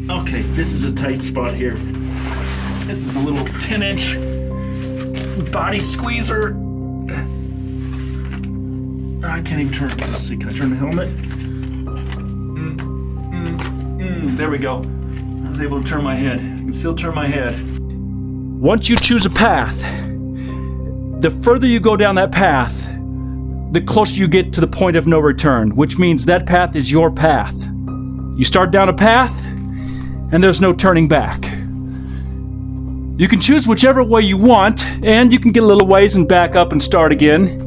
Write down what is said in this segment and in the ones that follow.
Okay, this is a tight spot here. This is a little 10-inch body squeezer. I can't even turn it. Let's see, can I turn the helmet? There we go. I was able to turn my head. I can still turn my head. Once you choose a path, the further you go down that path, the closer you get to the point of no return, which means that path is your path. You start down a path, and there's no turning back. You can choose whichever way you want, and you can get a little ways and back up and start again.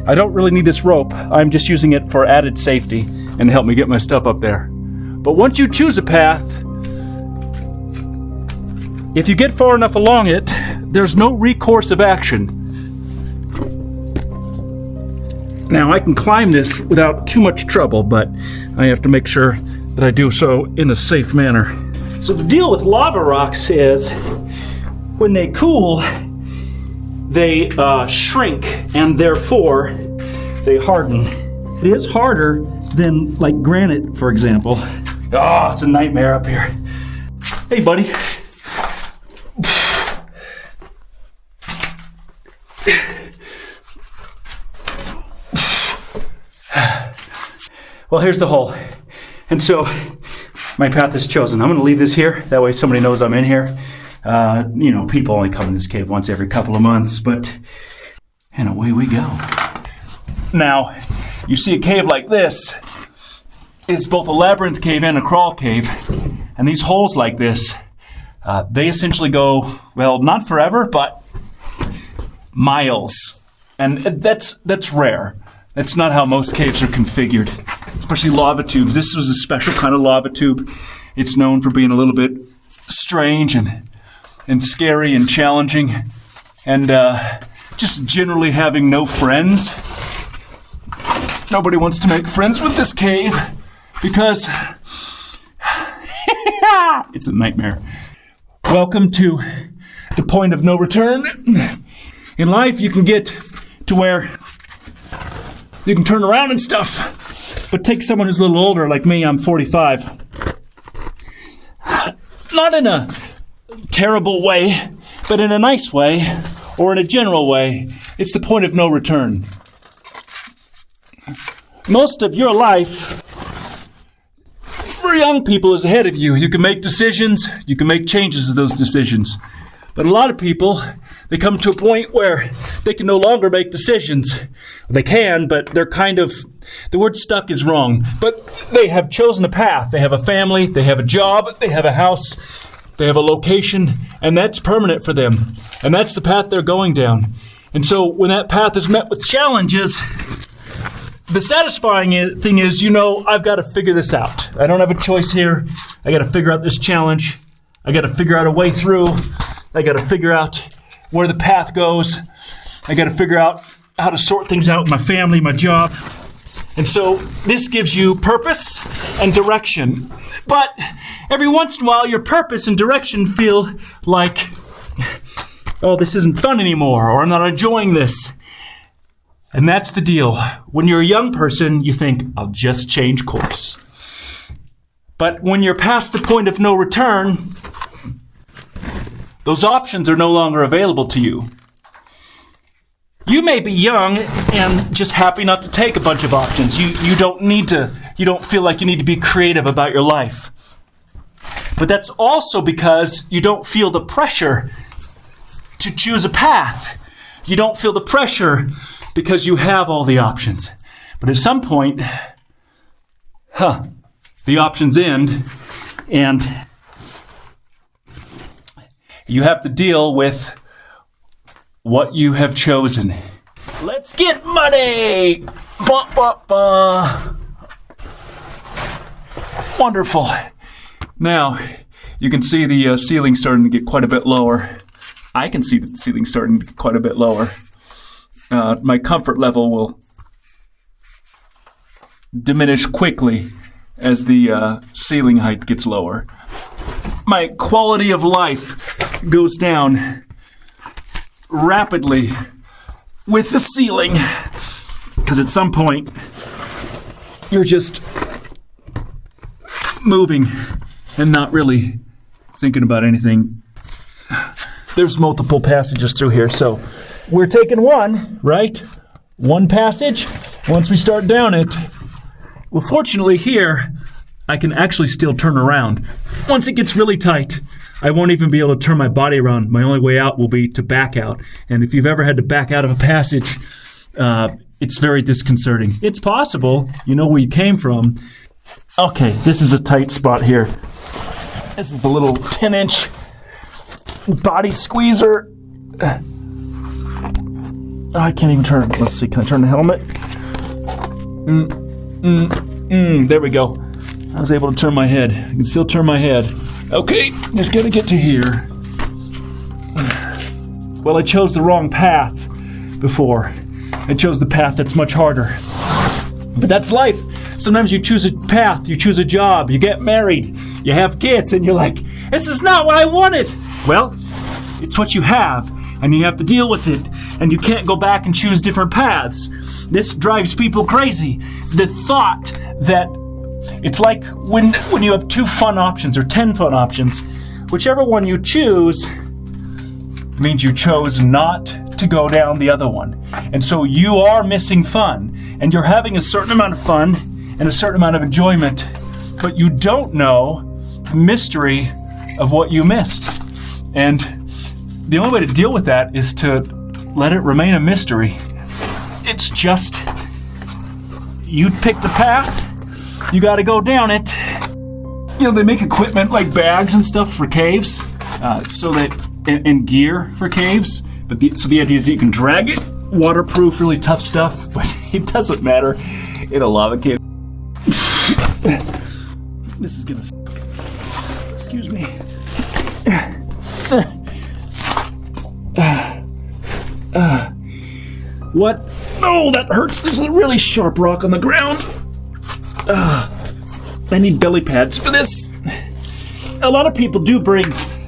I don't really need this rope. I'm just using it for added safety and to help me get my stuff up there. But once you choose a path, if you get far enough along it, there's no recourse of action. Now, I can climb this without too much trouble, but I have to make sure that I do so in a safe manner. So the deal with lava rocks is when they cool, they shrink and therefore they harden. It is harder than like granite, for example. Oh, it's a nightmare up here. Hey, buddy. Well, here's the hole. And so my path is chosen. I'm going to leave this here. That way somebody knows I'm in here. People only come in this cave once every couple of months, and away we go. Now, you see a cave like this is both a labyrinth cave and a crawl cave. And these holes like this, they essentially go, well, not forever, but miles. And that's rare. That's not how most caves are configured, especially lava tubes. This was a special kind of lava tube. It's known for being a little bit strange and scary and challenging, and just generally having no friends. Nobody wants to make friends with this cave because it's a nightmare. Welcome to the point of no return. In life, you can get to where you can turn around and stuff, but take someone who's a little older like me. I'm 45. Not in a terrible way, but in a nice way, or in a general way. It's the point of no return. Most of your life for young people is ahead of you. You can make decisions, you can make changes to those decisions. But a lot of people, they come to a point where they can no longer make decisions. They can, but they're the word stuck is wrong. But they have chosen a path. They have a family, they have a job, they have a house, they have a location, and that's permanent for them. And that's the path they're going down. And so when that path is met with challenges, the satisfying thing is, I've got to figure this out. I don't have a choice here. I got to figure out this challenge. I got to figure out a way through. I got to figure out where the path goes. I got to figure out how to sort things out with my family, my job. And so this gives you purpose and direction. But every once in a while, your purpose and direction feel like, oh, this isn't fun anymore, or I'm not enjoying this. And that's the deal. When you're a young person, you think, I'll just change course. But when you're past the point of no return, those options are no longer available to you. You may be young and just happy not to take a bunch of options. You don't feel like you need to be creative about your life. But that's also because you don't feel the pressure to choose a path. You don't feel the pressure because you have all the options. But at some point, the options end, and you have to deal with what you have chosen. Let's get muddy! Bah, bah, bah. Wonderful. Now, you can see the ceiling starting to get quite a bit lower. I can see the ceiling starting to get quite a bit lower. My comfort level will diminish quickly as the ceiling height gets lower. My quality of life goes down rapidly with the ceiling, because at some point you're just moving and not really thinking about anything. There's multiple passages through here, so we're taking one, right? One passage. Once we start down it, well, fortunately here, I can actually still turn around. Once it gets really tight, I won't even be able to turn my body around. My only way out will be to back out. And if you've ever had to back out of a passage, it's very disconcerting. It's possible. You know where you came from. Okay, this is a tight spot here. This is a little 10-inch body squeezer. I can't even turn it. Let's see, can I turn the helmet? There we go. I was able to turn my head. I can still turn my head. Okay, just gotta get to here. Well, I chose the wrong path before. I chose the path that's much harder. But that's life. Sometimes you choose a path, you choose a job, you get married, you have kids, and you're like, this is not what I wanted. Well, it's what you have, and you have to deal with it, and you can't go back and choose different paths. This drives people crazy. The thought that it's like when you have 2 fun options or 10 fun options, whichever one you choose means you chose not to go down the other one. And so you are missing fun, and you're having a certain amount of fun and a certain amount of enjoyment, but you don't know the mystery of what you missed. And the only way to deal with that is to let it remain a mystery. It's just, you picked the path, you gotta go down it. You know, they make equipment like bags and stuff for caves, so that, and gear for caves, but so the idea is that you can drag it, waterproof, really tough stuff, but it doesn't matter in a lava cave. This is gonna suck. Excuse me. What? Oh, that hurts. There's a really sharp rock on the ground. I need belly pads for this. A lot of people do bring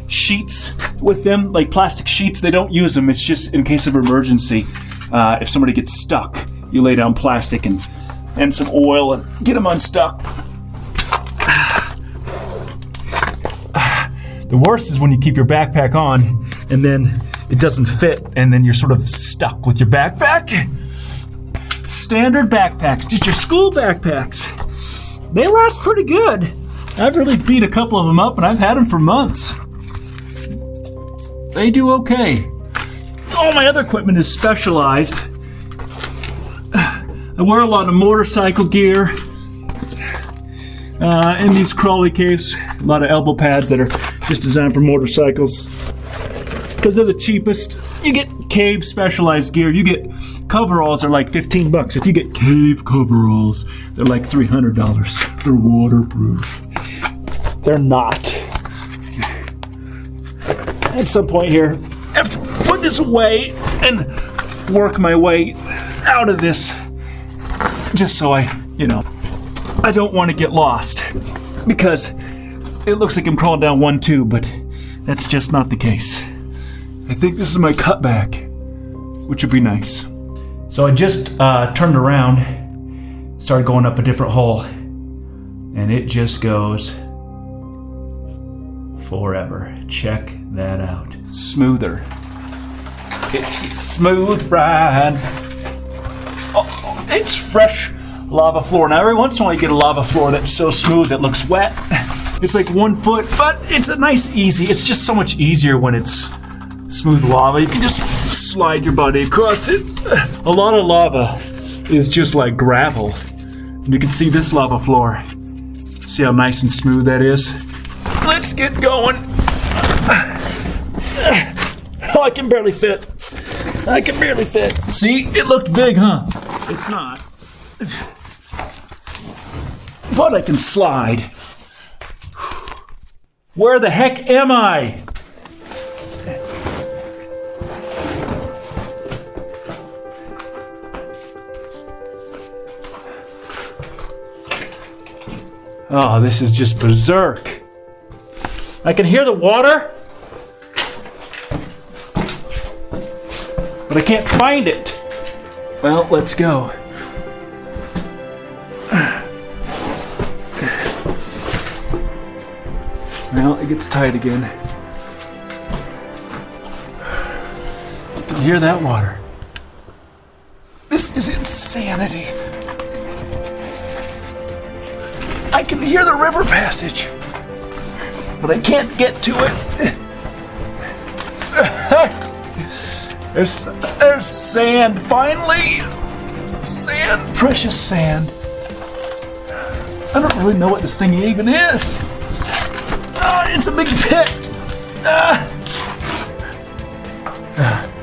sheets with them, like plastic sheets. They don't use them. It's just in case of emergency. If somebody gets stuck, you lay down plastic and some oil and get them unstuck. The worst is when you keep your backpack on and then it doesn't fit and then you're sort of stuck with your backpack. Standard backpacks, just your school backpacks. They last pretty good. I've really beat a couple of them up and I've had them for months. They do okay. All my other equipment is specialized. I wear a lot of motorcycle gear in these crawly caves. A lot of elbow pads that are just designed for motorcycles because they're the cheapest. You get cave specialized gear. You get coveralls are like $15. If you get cave coveralls, they're like $300. They're waterproof. They're not. At some point here, I have to put this away and work my way out of this just so I don't want to get lost because it looks like I'm crawling down one tube, but that's just not the case. I think this is my cutback, which would be nice. So I just turned around, started going up a different hole, and it just goes forever. Check that out. Smoother. It's a smooth ride. Oh, it's fresh lava floor. Now every once in a while you get a lava floor that's so smooth it looks wet. It's like 1 foot, but it's a nice easy. It's just so much easier when it's smooth lava. You can just slide your body across it. A lot of lava is just like gravel. And you can see this lava floor. See how nice and smooth that is? Let's get going. Oh, I can barely fit. I can barely fit. See, it looked big, huh? It's not. But I can slide. Where the heck am I? Oh, this is just berserk. I can hear the water, but I can't find it. Well, let's go. Well, it gets tight again. You can hear that water. This is insanity. I can hear the river passage, but I can't get to it. There's sand, finally. Sand, precious sand. I don't really know what this thing even is. It's a big pit.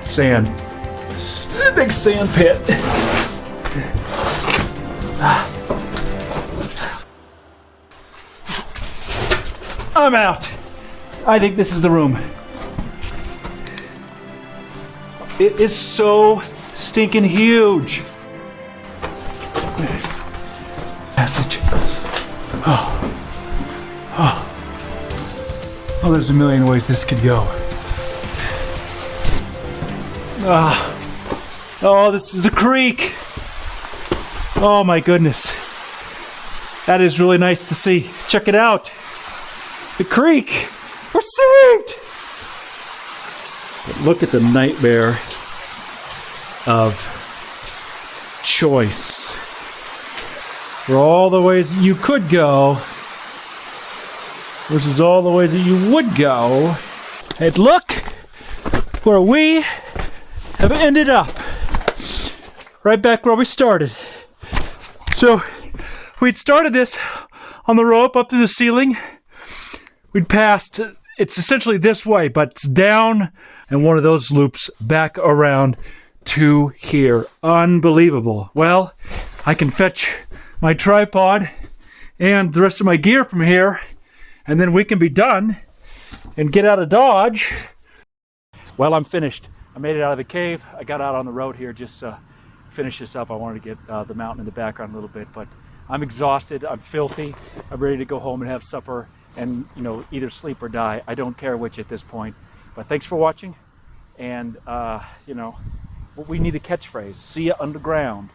Sand. A big sand pit. I'm out. I think this is the room. It is so stinking huge. Passage. Oh, there's a million ways this could go. Oh, this is a creek. Oh my goodness. That is really nice to see. Check it out. The creek. We're saved. But look at the nightmare of choice. For all the ways you could go versus all the ways that you would go. And look where we have ended up. Right back where we started. So we'd started this on the rope up to the ceiling. We'd passed, it's essentially this way, but it's down and one of those loops back around to here. Unbelievable. Well, I can fetch my tripod and the rest of my gear from here, and then we can be done and get out of Dodge. Well, I'm finished. I made it out of the cave. I got out on the road here just to finish this up. I wanted to get the mountain in the background a little bit, but I'm exhausted. I'm filthy. I'm ready to go home and have supper and, you know, either sleep or die. I don't care which at this point. But thanks for watching. And, you know, we need a catchphrase. See ya underground.